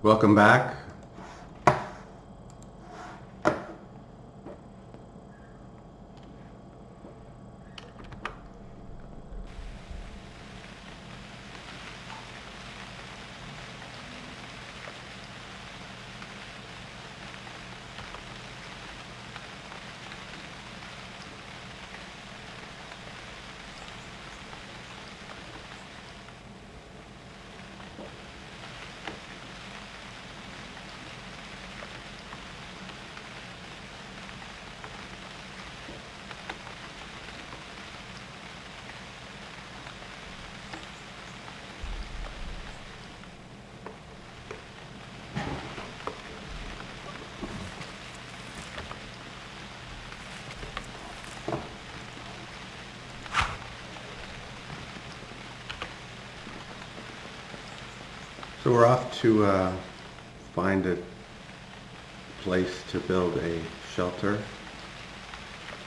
Welcome back. So we're off to find a place to build a shelter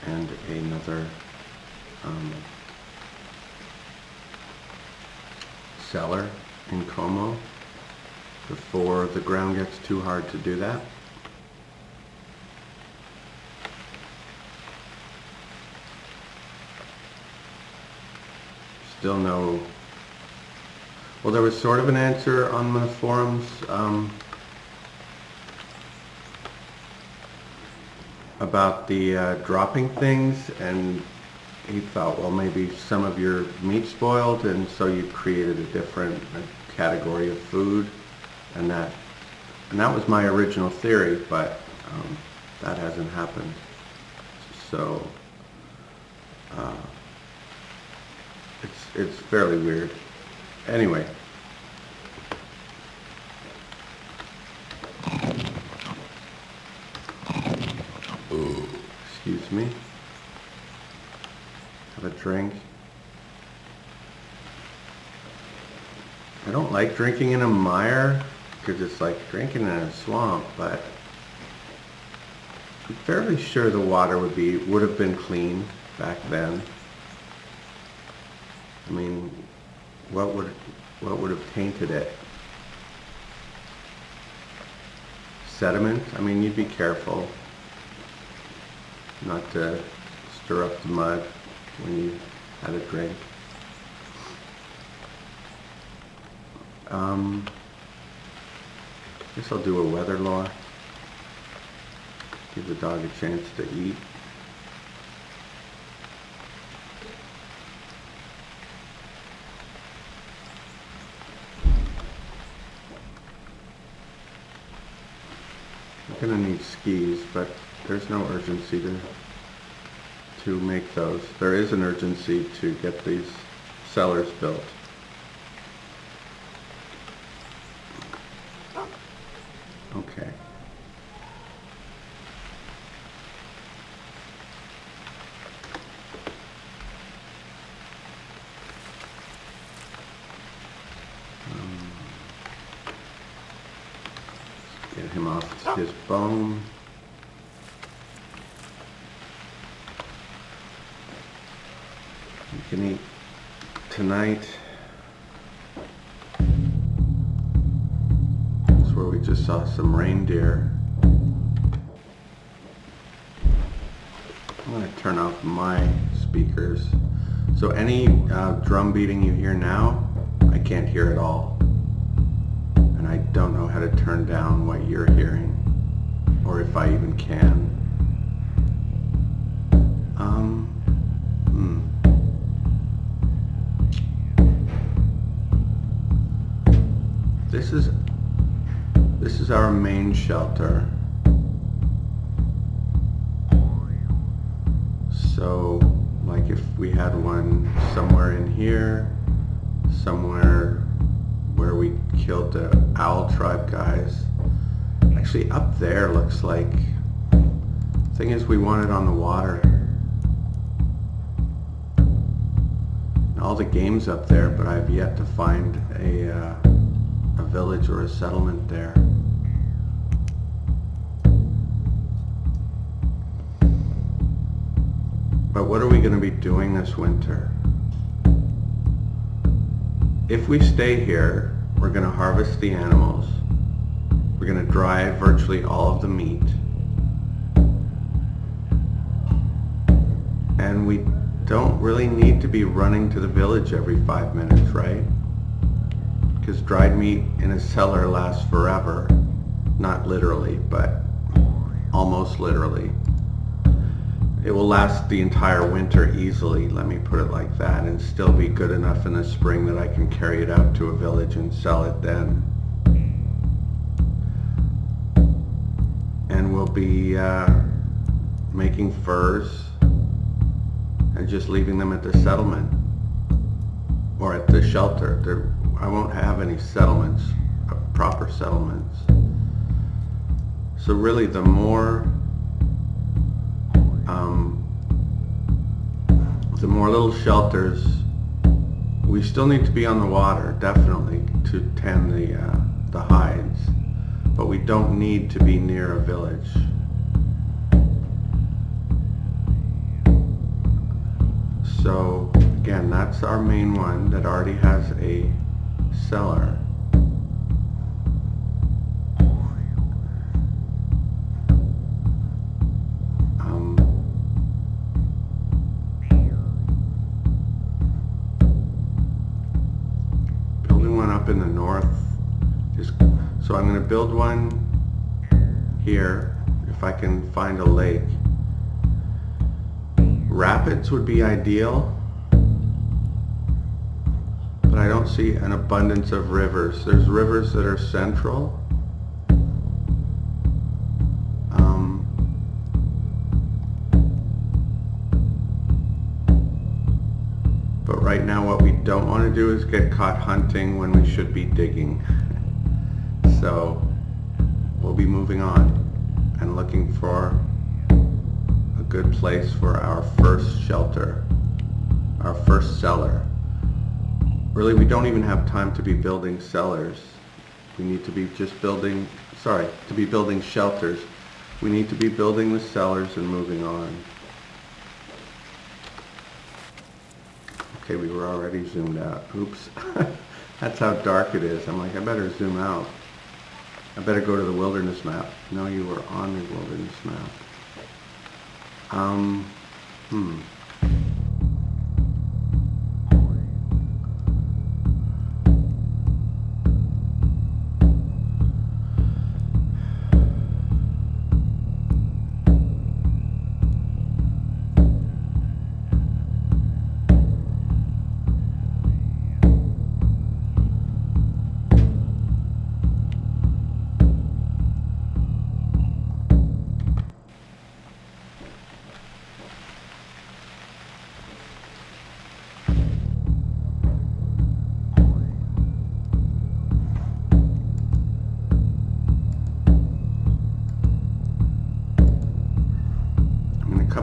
and another cellar in Como before the ground gets too hard to do that. Still no. Well, there was sort of an answer on the forums about the dropping things, and he thought, well, maybe some of your meat spoiled, and so you created a different category of food, and that was my original theory, but that hasn't happened. So it's fairly weird. Anyway, excuse me, have a drink. I don't like drinking in a mire because it's like drinking in a swamp, but I'm fairly sure the water would have been clean back then. I mean, what would have tainted it? Sediment? I mean, you'd be careful not to stir up the mud when you had a drink. Guess I'll do a weather law. Give the dog a chance to eat. I'm gonna need skis, but there's no urgency to make those. There is an urgency to get these cellars built. Okay. Get him off his bone. You can eat tonight. That's where we just saw some reindeer. I'm going to turn off my speakers. So any drum beating you hear now, I can't hear at all. And I don't know how to turn down what you're hearing, or if I even can. This is our main shelter. So, like if we had one somewhere in here, somewhere where we killed the owl tribe guys. Actually, up there looks like. Thing is, we want it on the water. All the game's up there, but I've yet to find a village or a settlement there. But what are we going to be doing this winter? If we stay here, we're going to harvest the animals, We're going to dry virtually all of the meat. And we don't really need to be running to the village every 5 minutes, right? Because dried meat in a cellar lasts forever. Not literally, but almost literally. It will last the entire winter easily, let me put it like that, and still be good enough in the spring that I can carry it out to a village and sell it then. And we'll be making furs and just leaving them at the settlement or at the shelter. I won't have any settlements, proper settlements. So really the more little shelters, we still need to be on the water, definitely, to tend the hides, but we don't need to be near a village. So again, that's our main one that already has a cellar. Building one up in the north is, so I'm going to build one here if I can find a lake. Rapids would be ideal, but I don't see an abundance of rivers. There's rivers that are central. But right now what we don't want to do is get caught hunting when we should be digging. So we'll be moving on and looking for a good place for our first shelter, our first cellar. Really, we don't even have time to be building cellars. We need to be just building, to be building shelters. We need to be building the cellars and moving on. Okay, we were already zoomed out. Oops. That's how dark it is. I'm like, I better zoom out. I better go to the wilderness map. No, you were on the wilderness map.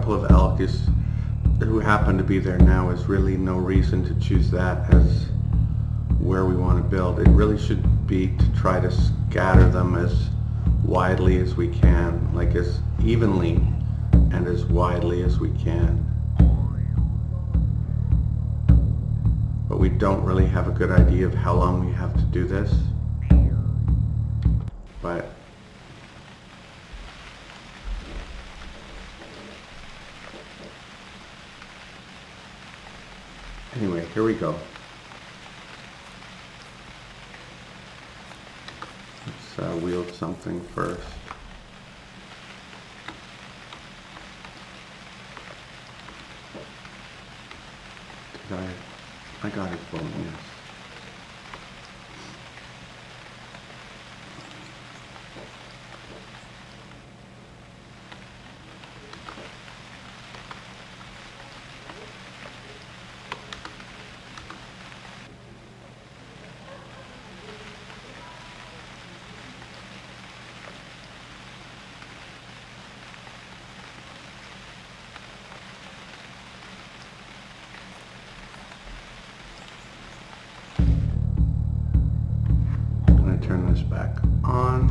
Of elk who happen to be there now is really no reason to choose that as where we want to build. It really should be to try to scatter them as widely as we can, like as evenly and as widely as we can. But we don't really have a good idea of how long we have to do this. But anyway, here we go. Let's wield something first. I got his bone, yes. Turn this back on.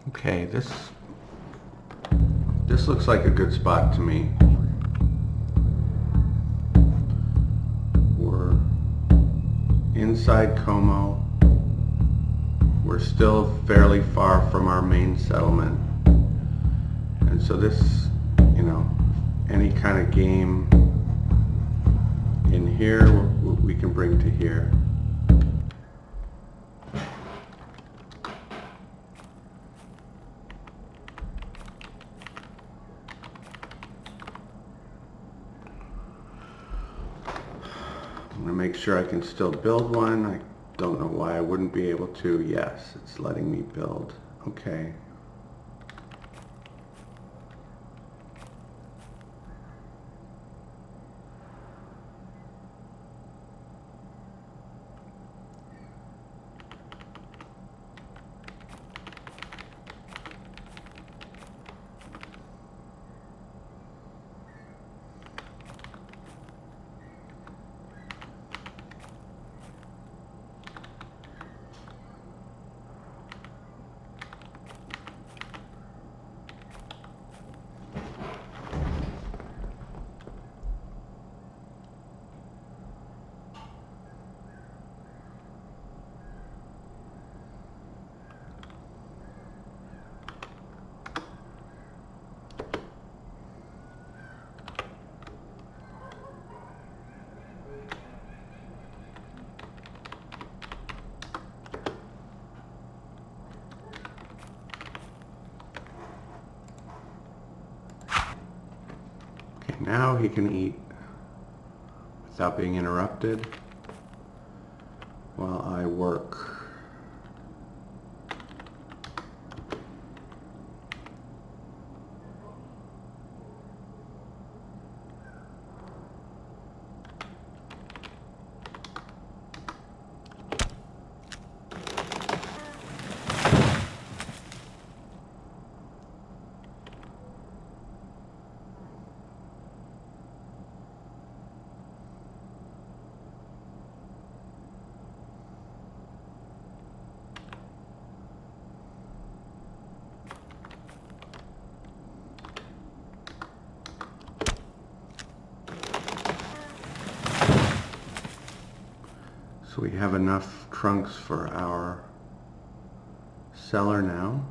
Okay, this looks like a good spot to me. We're inside Como. We're still fairly far from our main settlement. And so this, you know, any kind of game in here we can bring to here. I'm gonna make sure I can still build one. I don't know why I wouldn't be able to. Yes, it's letting me build. Okay. Now he can eat without being interrupted while I work. So we have enough trunks for our cellar now.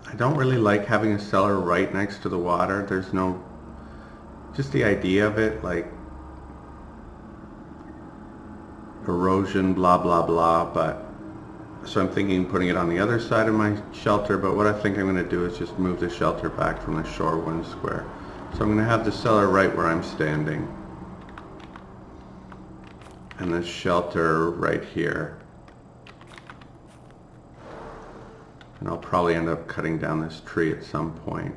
I don't really like having a cellar right next to the water. There's no, just the idea of it, like erosion, blah, blah, blah, but so I'm thinking putting it on the other side of my shelter, but what I think I'm going to do is just move the shelter back from the shore one square. So I'm going to have the cellar right where I'm standing and the shelter right here. And I'll probably end up cutting down this tree at some point.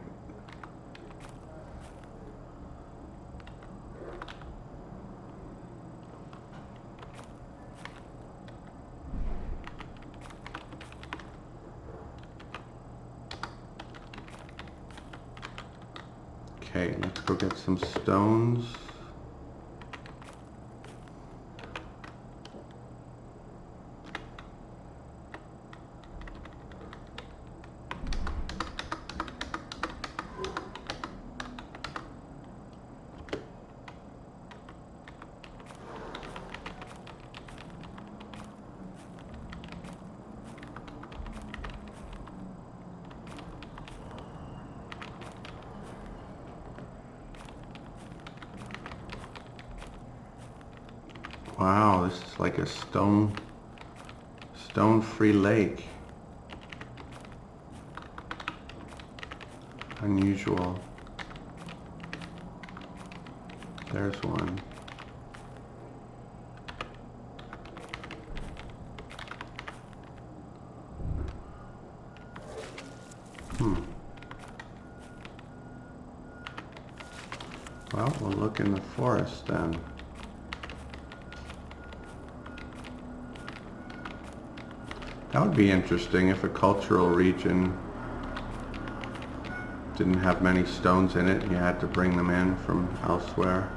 Okay, let's go get some stones. Wow, this is like a stone-free lake. Unusual. There's one. Well, we'll look in the forest then. That would be interesting if a cultural region didn't have many stones in it and you had to bring them in from elsewhere.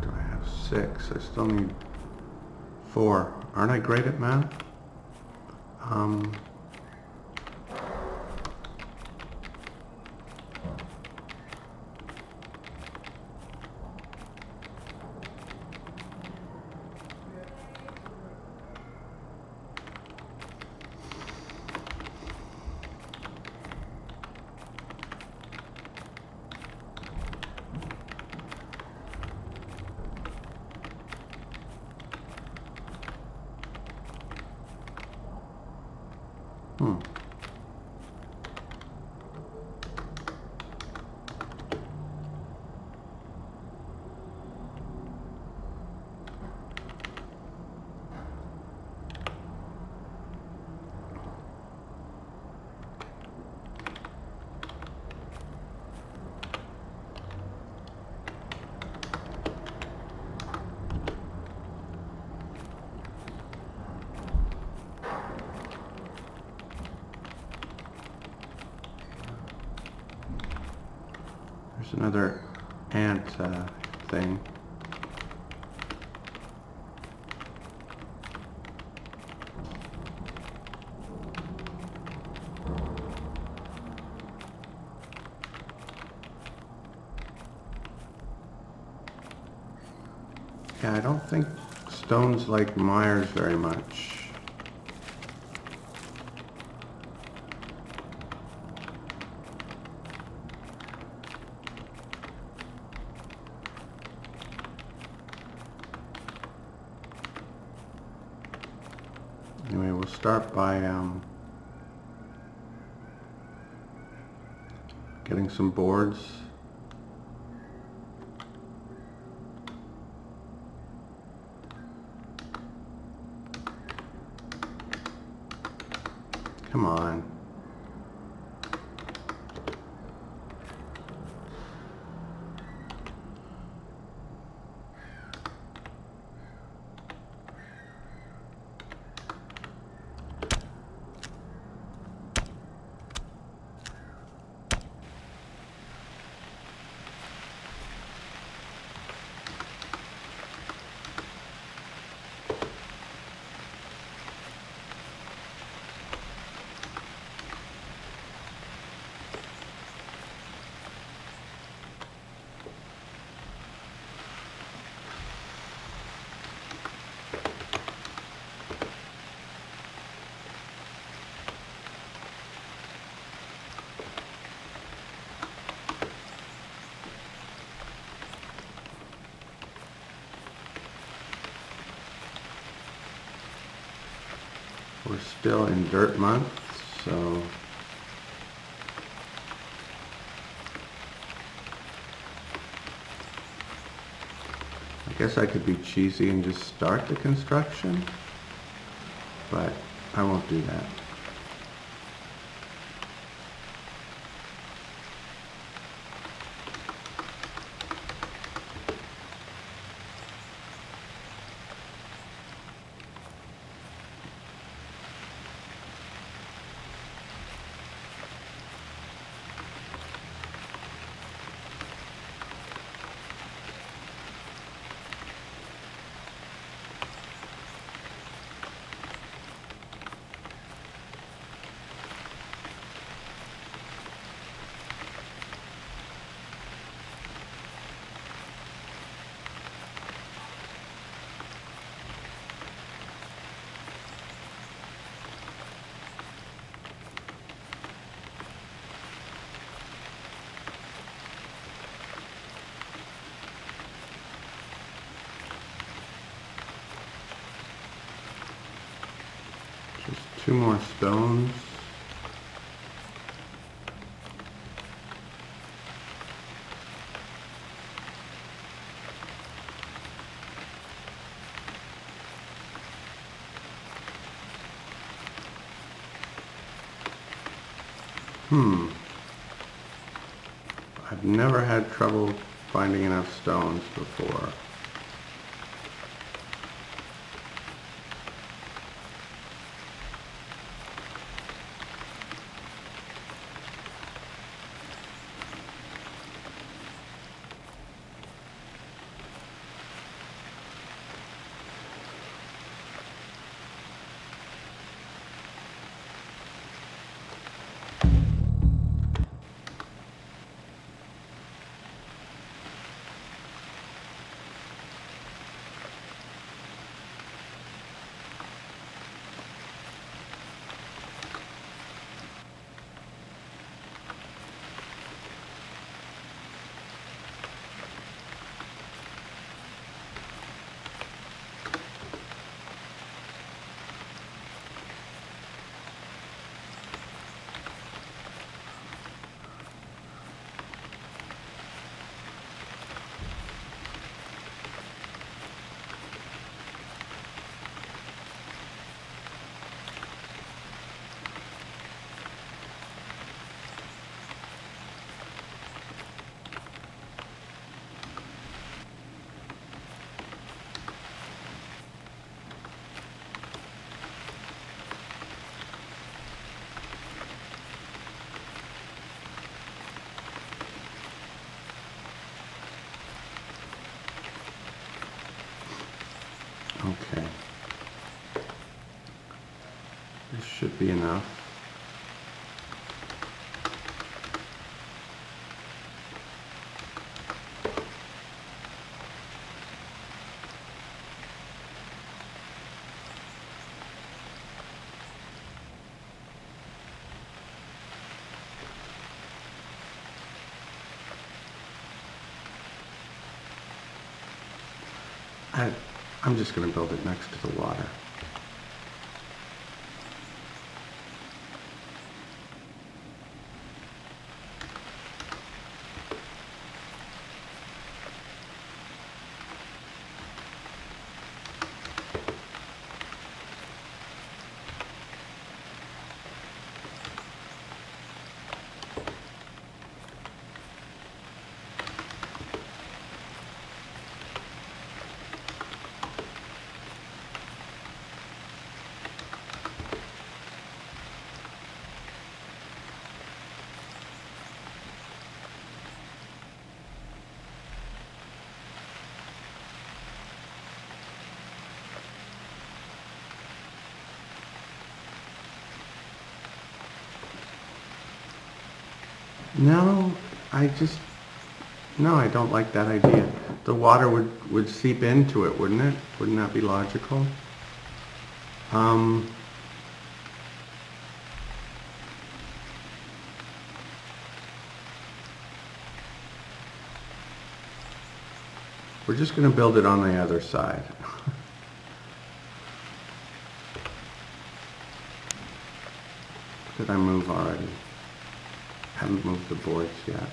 Do I have 6? I still need 4. Aren't I great at math? There's another ant thing. Yeah, I don't think stones like Myers very much. Anyway, we'll start by getting some boards. Come on. We're still in dirt month, so I guess I could be cheesy and just start the construction, but I won't do that. Just 2 more stones. I've never had trouble finding enough stones before. Okay. This should be enough. I'm just going to build it next to the water. No, no, I don't like that idea. The water would seep into it, wouldn't it? Wouldn't that be logical? We're just going to build it on the other side. Did I move already? Haven't moved the boards yet.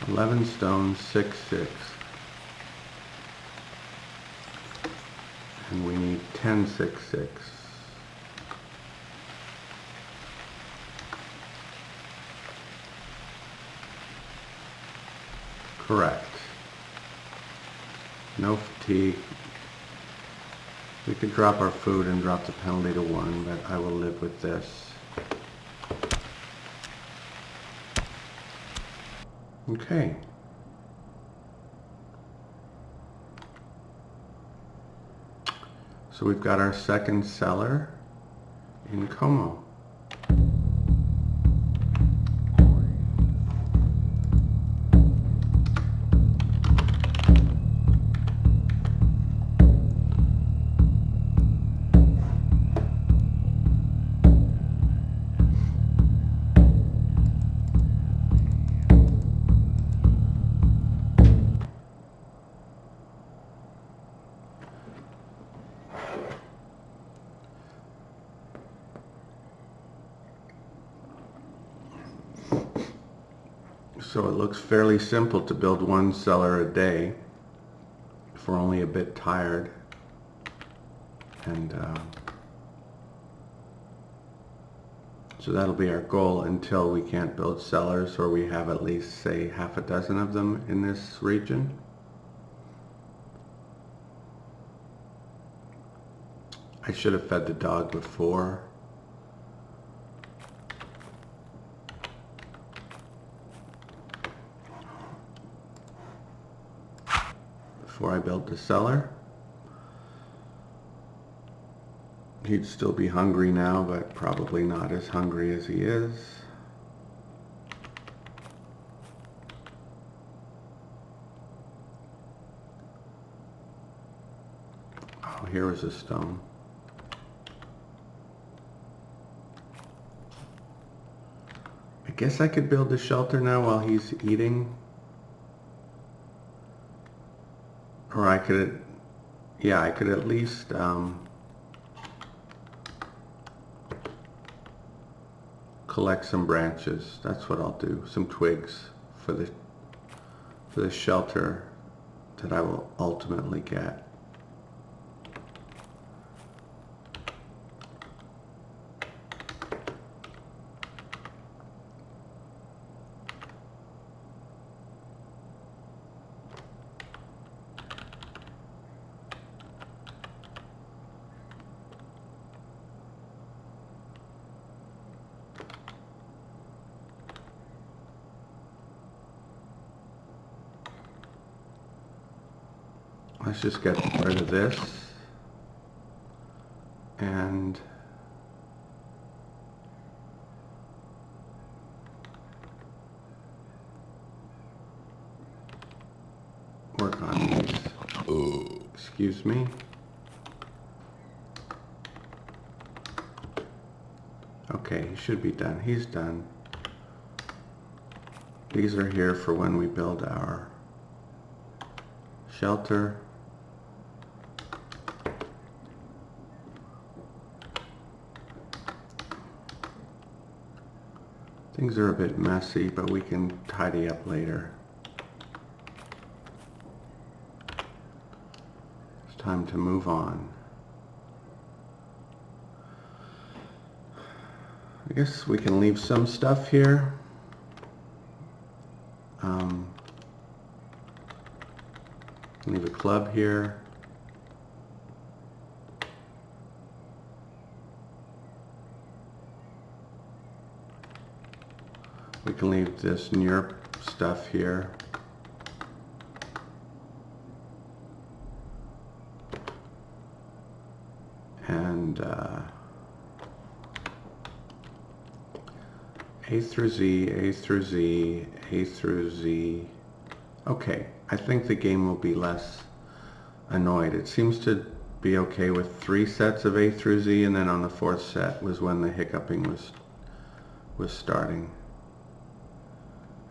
$11 stone, 6/6. And we need 10 6/6. Correct. No fatigue. We could drop our food and drop the penalty to 1, but I will live with this. Okay. So we've got our second cellar in Como. So it looks fairly simple to build one cellar a day if we're only a bit tired. And so that'll be our goal until we can't build cellars, or we have at least, say, half a dozen of them in this region. I should have fed the dog before. Before I built the cellar. He'd still be hungry now, but probably not as hungry as he is. Oh, here was a stone. I guess I could build a shelter now while he's eating. Or I could, yeah, I could at least collect some branches. That's what I'll do. Some twigs for the shelter that I will ultimately get. Let's just get rid of this and work on these. Excuse me. Okay, he should be done. He's done. These are here for when we build our shelter. Things are a bit messy, but we can tidy up later. It's time to move on. I guess we can leave some stuff here. Leave a club here. We can leave this Njerp stuff here. And A through Z, A through Z, A through Z. Okay, I think the game will be less annoyed. It seems to be okay with 3 sets of A through Z, and then on the 4th set was when the hiccuping was starting.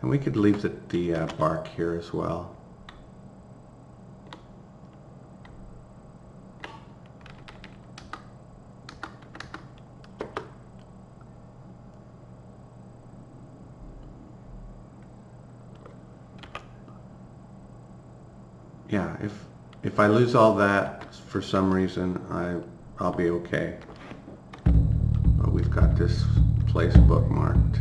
And we could leave the bark here as well. Yeah, if I lose all that for some reason, I'll be okay. But we've got this place bookmarked.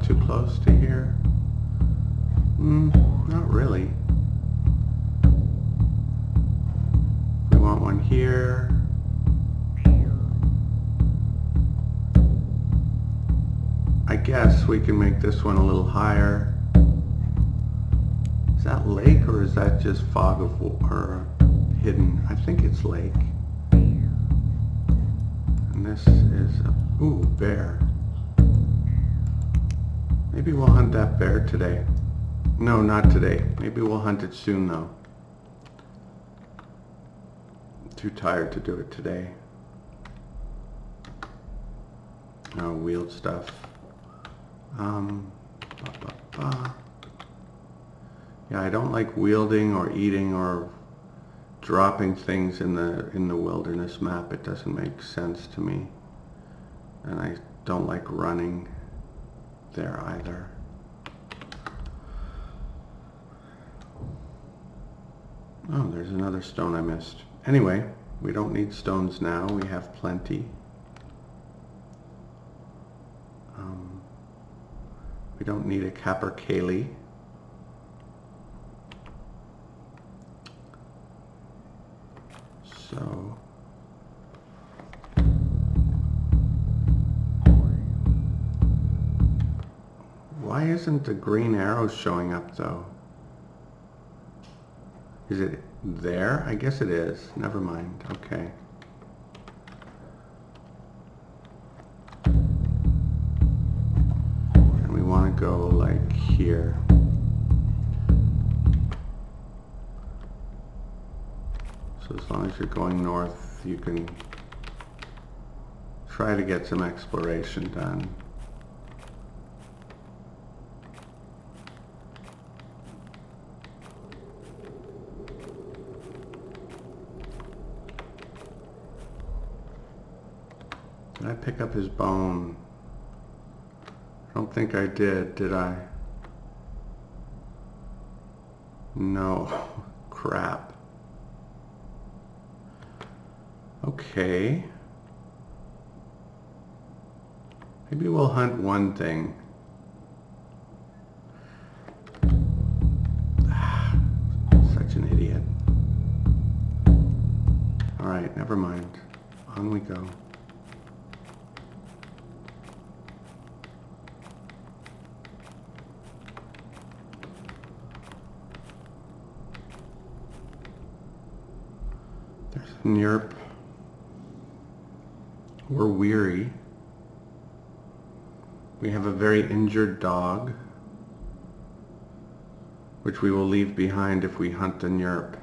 Too close to here? Not really. We want one here. I guess we can make this one a little higher. Is that lake or is that just fog of or hidden? I think it's lake. And this is a bear. Maybe we'll hunt that bear today. No, not today. Maybe we'll hunt it soon though. Too tired to do it today. Oh, wheeled stuff. Yeah, I don't like wielding or eating or dropping things in the wilderness map. It doesn't make sense to me. And I don't like running there either. Oh, there's another stone I missed. Anyway, we don't need stones now. We have plenty. We don't need a capercaillie. So why isn't the green arrow showing up though? Is it there? I guess it is. Never mind. Okay. And we want to go like here. So as long as you're going north, you can try to get some exploration done. Did I pick up his bone? I don't think I did I? No. Crap. Okay. Maybe we'll hunt one thing. Such an idiot. Alright, never mind. On we go. There's Njerp. We're weary. We have a very injured dog, which we will leave behind if we hunt the Njerp.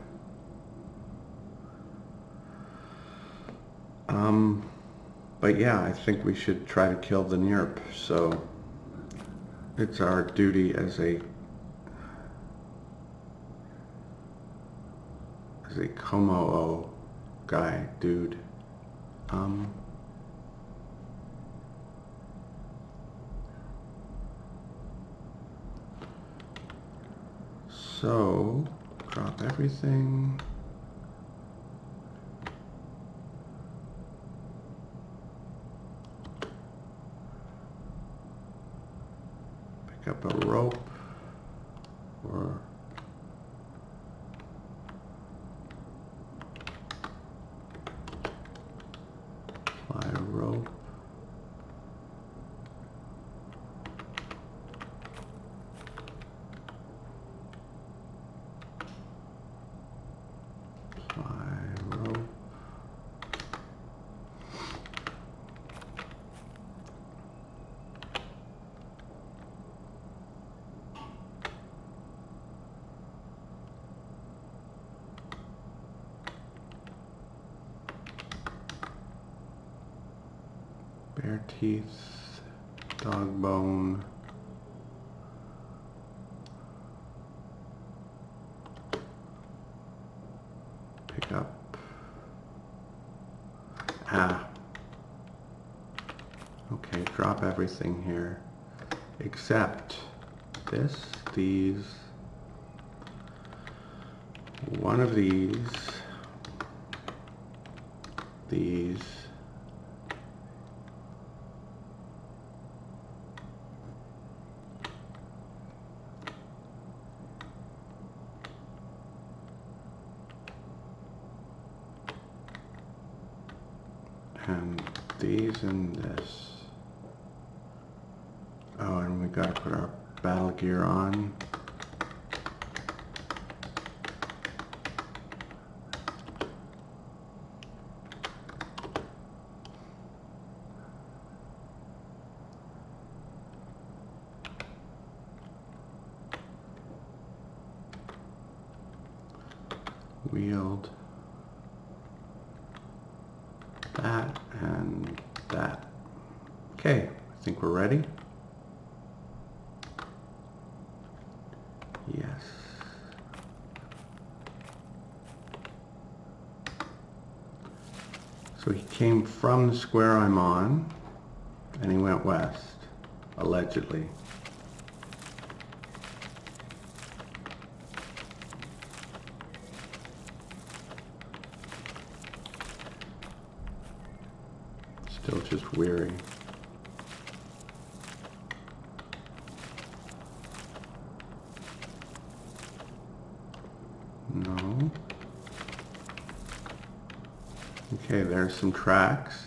But yeah, I think we should try to kill the Njerp. So it's our duty as a Komo'o guy, dude. So, drop everything. up a rope or apply a rope. Bear teeth, dog bone, pick up, okay, drop everything here, except this, these, one of these, and these and this. Oh, and we gotta put our battle gear on. Wield that and that. Okay, I think we're ready. Yes. So he came from the square I'm on, and he went west, allegedly. Still just weary. No. Okay, there's some tracks.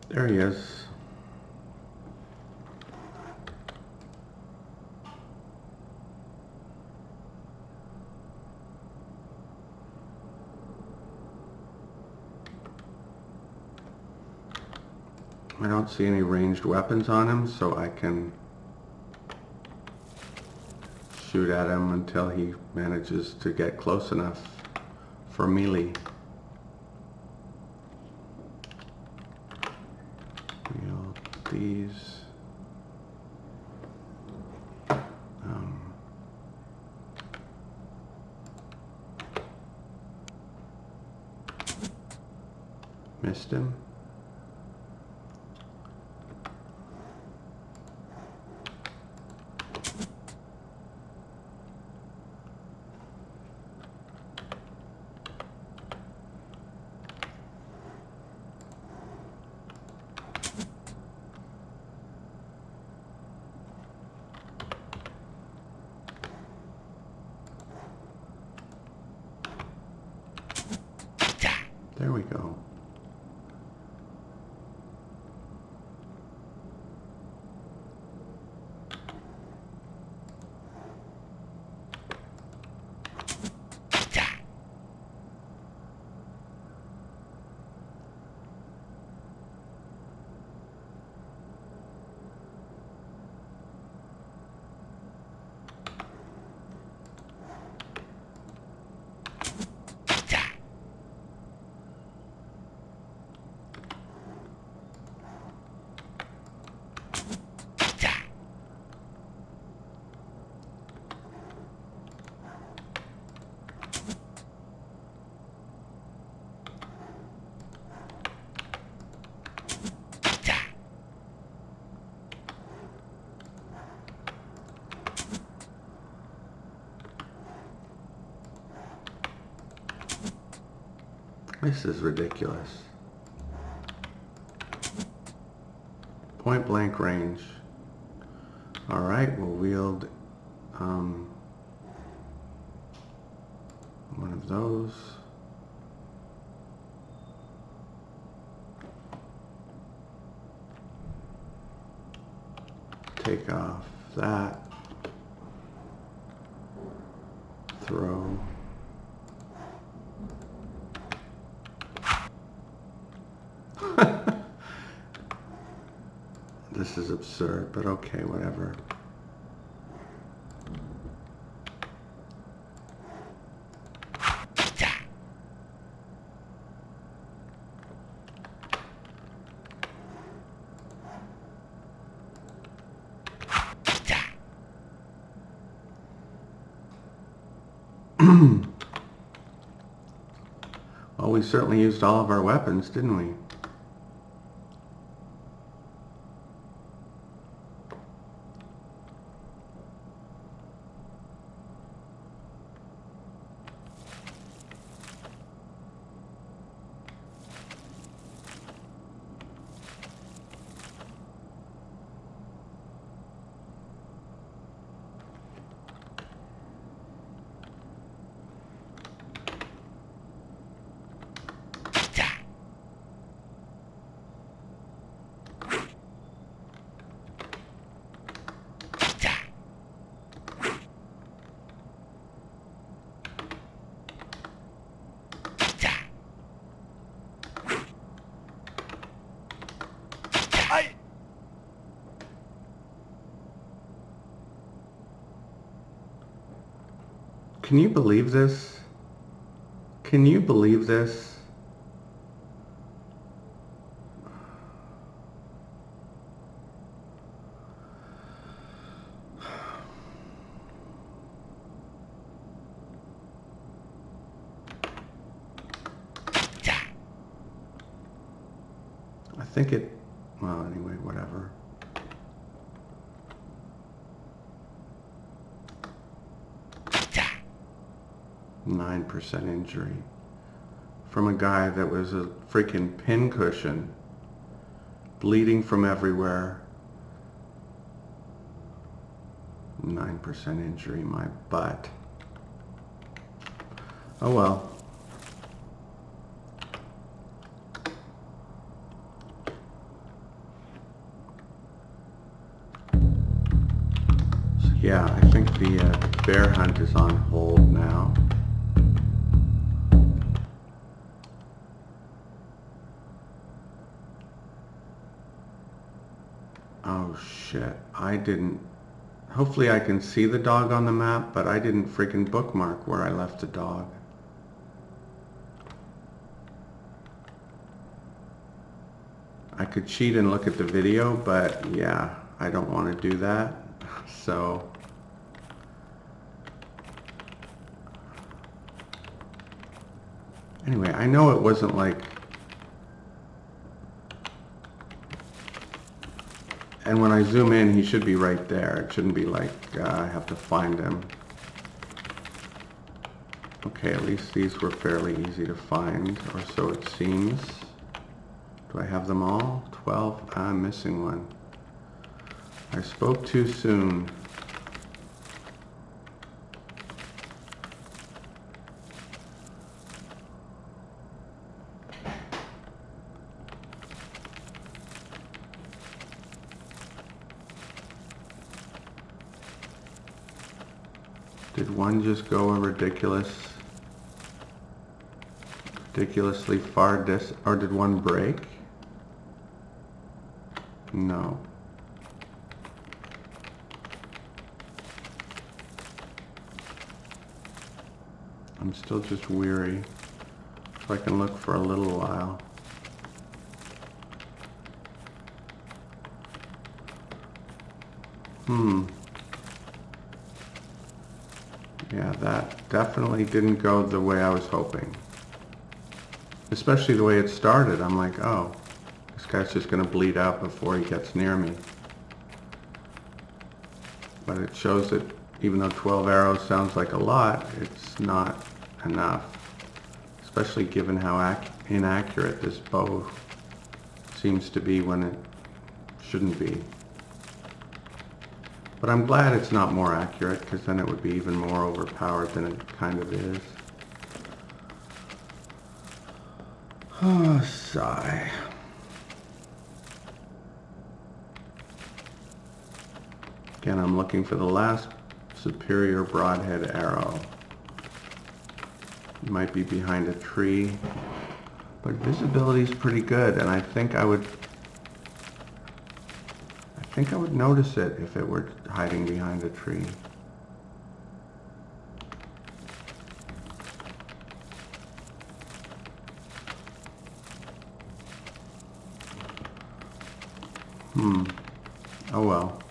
There he is. I don't see any ranged weapons on him, so I can shoot at him until he manages to get close enough for melee. These missed him. There we go. This is ridiculous. Point blank range. Alright, we'll wield one of those. Take off that. Throw. This is absurd, but okay, whatever. Well, we certainly used all of our weapons, didn't we? Can you believe this? Can you believe this? I think it, well, anyway, whatever. %9 injury from a guy that was a freaking pincushion, bleeding from everywhere. 9% injury, my butt. Oh well. So yeah, I think the bear hunt is on hold now. Oh shit, I didn't, hopefully I can see the dog on the map, but I didn't freaking bookmark where I left the dog. I could cheat and look at the video, but yeah, I don't want to do that, so. Anyway, I know it wasn't like, and when I zoom in, he should be right there. It shouldn't be like I have to find him. Okay, at least these were fairly easy to find, or so it seems. Do I have them all? 12? I'm missing one. I spoke too soon. Did one just go a ridiculously far distance, or did one break? No. I'm still just weary, so I can look for a little while. Yeah, that definitely didn't go the way I was hoping. Especially the way it started. I'm like, oh, this guy's just going to bleed out before he gets near me. But it shows that even though 12 arrows sounds like a lot, it's not enough. This especially given how inaccurate this bow seems to be when it shouldn't be. But I'm glad it's not more accurate, because then it would be even more overpowered than it kind of is. Oh, sigh. Again, I'm looking for the last superior broadhead arrow. It might be behind a tree, but visibility is pretty good, and I think I would notice it if it were hiding behind a tree. Oh well.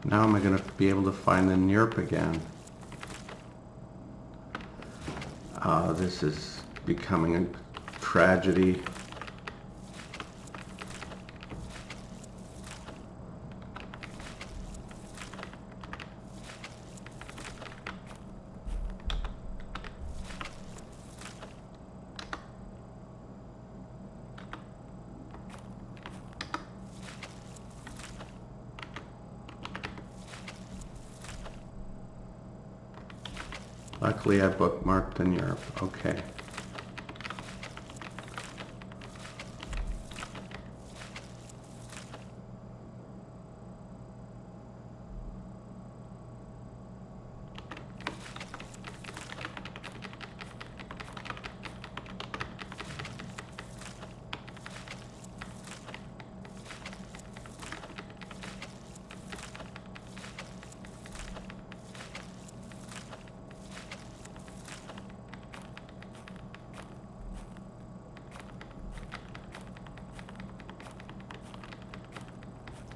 Now am I going to be able to find the Njerpez again? This is becoming a tragedy. Luckily I bookmarked the Njerpez. Okay.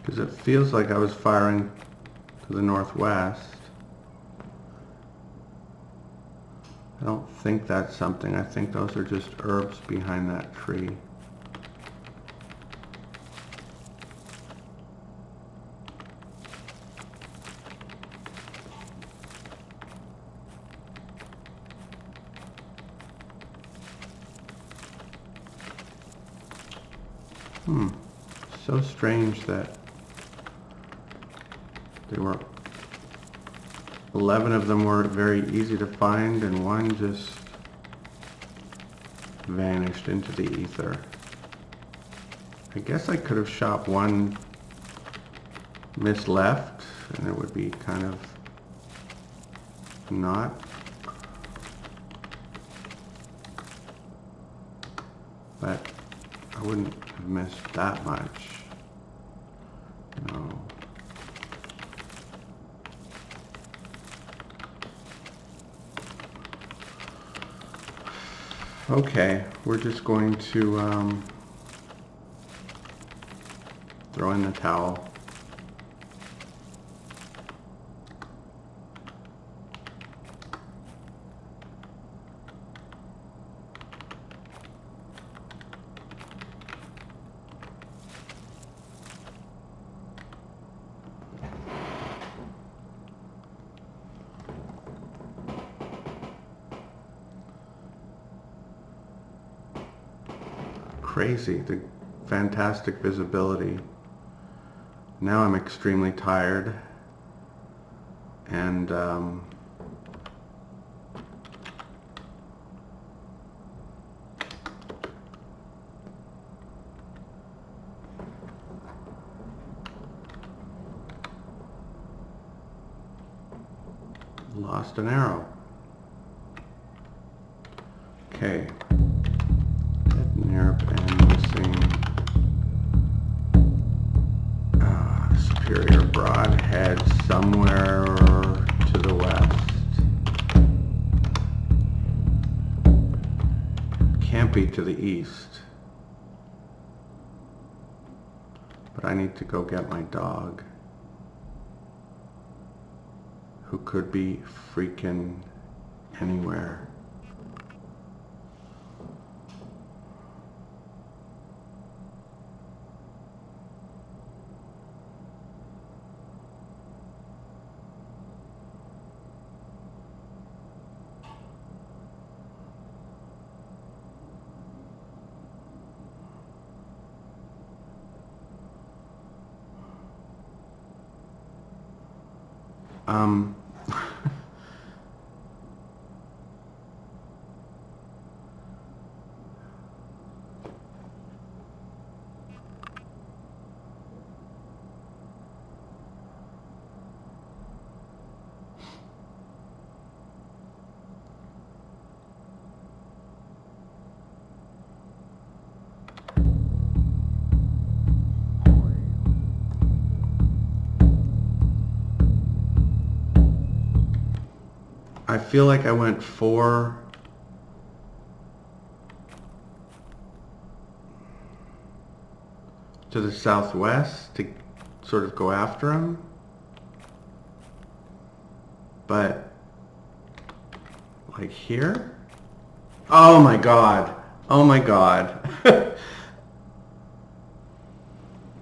Because it feels like I was firing to the northwest. I don't think that's something. I think those are just herbs behind that tree. So strange that there were 11 of them were very easy to find, and one just vanished into the ether. I guess I could have shot one miss left, and it would be kind of not. But I wouldn't have missed that much. No. Okay, we're just going to throw in the towel. Crazy, the fantastic visibility. Now I'm extremely tired, and lost an arrow. Okay. Njerpez and missing superior broadhead somewhere to the west. Can't be to the east. But I need to go get my dog, who could be freaking anywhere. I feel like I went 4 to the southwest to sort of go after him, but like here? Oh my god. Oh my god.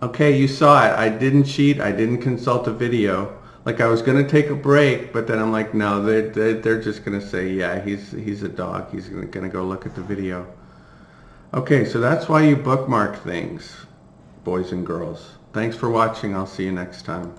Okay, you saw it. I didn't cheat. I didn't consult a video. Like, I was gonna take a break, but then I'm like, no, they're just gonna say, yeah, he's a dog. He's gonna go look at the video. Okay, so that's why you bookmark things, boys and girls. Thanks for watching. I'll see you next time.